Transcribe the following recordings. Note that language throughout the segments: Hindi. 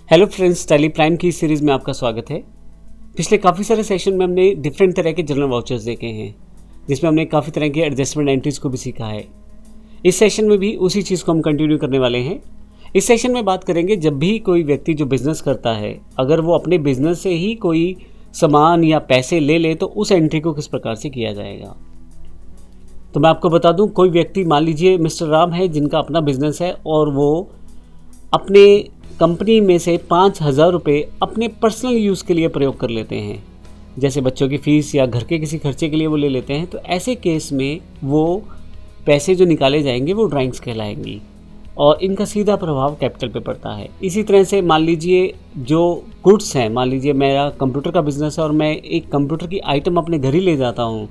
हेलो फ्रेंड्स, टैली प्राइम की सीरीज़ में आपका स्वागत है। पिछले काफ़ी सारे सेशन में हमने डिफरेंट तरह के जनरल वाउचर्स देखे हैं, जिसमें हमने काफ़ी तरह के एडजस्टमेंट एंट्रीज को भी सीखा है। इस सेशन में भी उसी चीज़ को हम कंटिन्यू करने वाले हैं। इस सेशन में बात करेंगे जब भी कोई व्यक्ति जो बिज़नेस करता है, अगर वो अपने बिजनेस से ही कोई सामान या पैसे ले ले तो उस एंट्री को किस प्रकार से किया जाएगा। तो मैं आपको बता दूं, कोई व्यक्ति, मान लीजिए मिस्टर राम है, जिनका अपना बिजनेस है और वो अपने कंपनी में से 5,000 रुपये अपने पर्सनल यूज़ के लिए प्रयोग कर लेते हैं, जैसे बच्चों की फ़ीस या घर के किसी खर्चे के लिए वो ले लेते हैं। तो ऐसे केस में वो पैसे जो निकाले जाएंगे वो ड्राइंग्स कहलाएंगी और इनका सीधा प्रभाव कैपिटल पे पड़ता है। इसी तरह से मान लीजिए जो गुड्स हैं, मान लीजिए मेरा कंप्यूटर का बिज़नेस है और मैं एक कंप्यूटर की आइटम अपने घर ही ले जाता हूँ,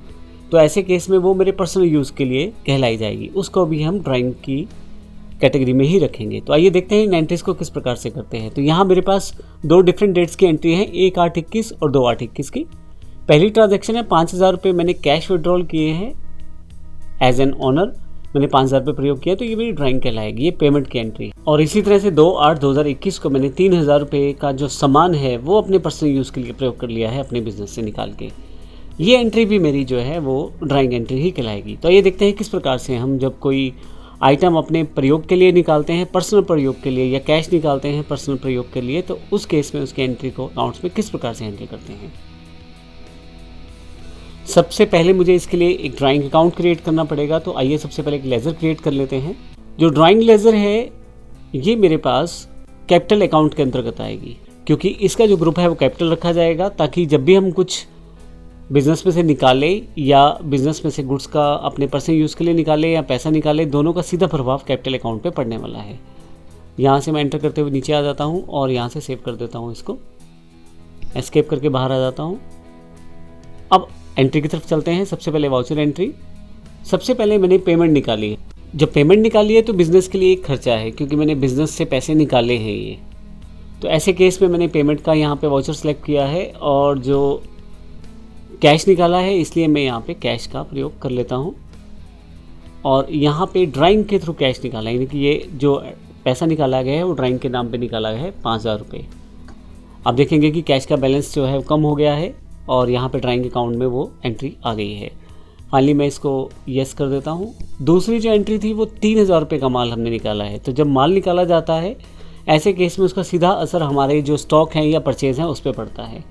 तो ऐसे केस में वो मेरे पर्सनल यूज़ के लिए कहलाई जाएगी। उसको भी हम ड्राइंग की कैटेगरी में ही रखेंगे। तो आइए देखते हैं इन एंट्रीज को किस प्रकार से करते हैं। तो यहाँ मेरे पास दो डिफरेंट डेट्स की एंट्री है, 1/8/21 और 2/8/21 की। पहली ट्रांजैक्शन है 5,000 रुपये मैंने कैश विड्रॉल किए हैं एज एन ऑनर, मैंने 5,000 रुपये प्रयोग किया, तो ये मेरी ड्राइंग कहलाएगी, ये पेमेंट की एंट्री। और इसी तरह से 2/8/2021 को मैंने 3,000 रुपये का जो सामान है वो अपने पर्सनल यूज़ के लिए प्रयोग कर लिया है अपने बिजनेस से निकाल के। ये एंट्री भी मेरी जो है वो ड्राइंग एंट्री ही कहलाएगी। तो ये देखते हैं किस प्रकार से हम जब कोई आइटम अपने प्रयोग के लिए निकालते हैं, पर्सनल प्रयोग के लिए, या कैश निकालते हैं पर्सनल प्रयोग के लिए, तो उस केस में उसकी एंट्री को अकाउंट्स में किस प्रकार से हैंडल करते हैं। सबसे पहले मुझे इसके लिए एक ड्राइंग अकाउंट क्रिएट करना पड़ेगा। तो आइए सबसे पहले एक लेजर क्रिएट कर लेते हैं। जो ड्राइंग लेजर है ये मेरे पास कैपिटल अकाउंट के अंतर्गत आएगी, क्योंकि इसका जो ग्रुप है वो कैपिटल रखा जाएगा, ताकि जब भी हम कुछ बिज़नेस में से निकाले या बिज़नेस में से गुड्स का अपने पर्सनल यूज़ के लिए निकाले या पैसा निकाले, दोनों का सीधा प्रभाव कैपिटल अकाउंट पे पड़ने वाला है। यहाँ से मैं एंटर करते हुए नीचे आ जाता हूँ और यहाँ से सेव कर देता हूँ, इसको एस्केप करके बाहर आ जाता हूँ। अब एंट्री की तरफ चलते हैं। सबसे पहले वाउचर एंट्री। सबसे पहले मैंने पेमेंट निकाली है। जब पेमेंट निकाली है तो बिज़नेस के लिए एक खर्चा है, क्योंकि मैंने बिज़नेस से पैसे निकाले हैं ये। तो ऐसे केस में मैंने पेमेंट का यहाँ पे वाउचर सेलेक्ट किया है और जो कैश निकाला है, इसलिए मैं यहाँ पे कैश का प्रयोग कर लेता हूँ। और यहाँ पे ड्राइंग के थ्रू कैश निकाला है, यानी कि ये जो पैसा निकाला गया है वो ड्राइंग के नाम पे निकाला गया है 5,000 रुपये। आप देखेंगे कि कैश का बैलेंस जो है वो कम हो गया है और यहाँ पे ड्राइंग अकाउंट में वो एंट्री आ गई है। फाइनली मैं इसको यस कर देता हूँ। दूसरी जो एंट्री थी वो 3,000 रुपये का माल हमने निकाला है। तो जब माल निकाला जाता है ऐसे केस में उसका सीधा असर हमारे जो स्टॉक हैं या परचेज़ हैं उस पर पड़ता है।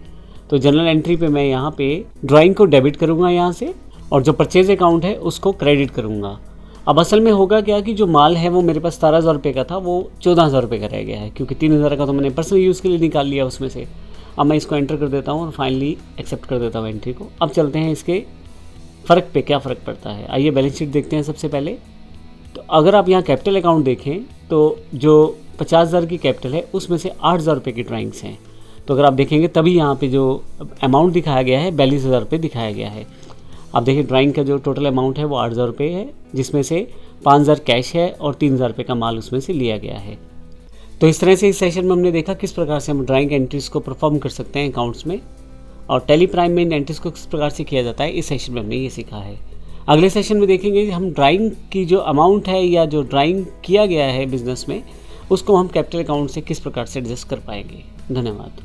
तो जनरल एंट्री पे मैं यहाँ पे ड्राइंग को डेबिट करूँगा यहाँ से, और जो परचेज अकाउंट है उसको क्रेडिट करूँगा। अब असल में होगा क्या कि जो माल है वो मेरे पास 17,000 रुपये का था, वो 14,000 रुपये का रह गया है, क्योंकि 3,000 का तो मैंने पर्सनल यूज़ के लिए निकाल लिया उसमें से। अब मैं इसको एंटर कर देता हूँ और फाइनली एक्सेप्ट कर देता हूँ एंट्री को। अब चलते हैं इसके फ़र्क पे क्या फ़र्क पड़ता है। आइए बैलेंस शीट देखते हैं सबसे पहले। तो अगर आप यहाँ कैपिटल अकाउंट देखें तो जो 50,000 की कैपिटल है उसमें से 8,000 रुपये की ड्राइंग्स हैं। तो अगर आप देखेंगे तभी यहाँ पे जो अमाउंट दिखाया गया है 42,000 रुपये दिखाया गया है। आप देखिए ड्राइंग का जो टोटल अमाउंट है वो 8,000 रुपये है, जिसमें से 5,000 कैश है और 3,000 रुपये का माल उसमें से लिया गया है। तो इस तरह से इस सेशन में हमने देखा किस प्रकार से हम ड्राइंग एंट्रीज़ को परफॉर्म कर सकते हैं अकाउंट्स में, और टैली प्राइम में इन एंट्रीज़ को किस प्रकार से किया जाता है। इस सेशन में हमने ये सीखा है। अगले सेशन में देखेंगे कि हम ड्राइंग की जो अमाउंट है या जो ड्राइंग किया गया है बिजनेस में, उसको हम कैपिटल अकाउंट से किस प्रकार से एडजस्ट कर पाएंगे। धन्यवाद।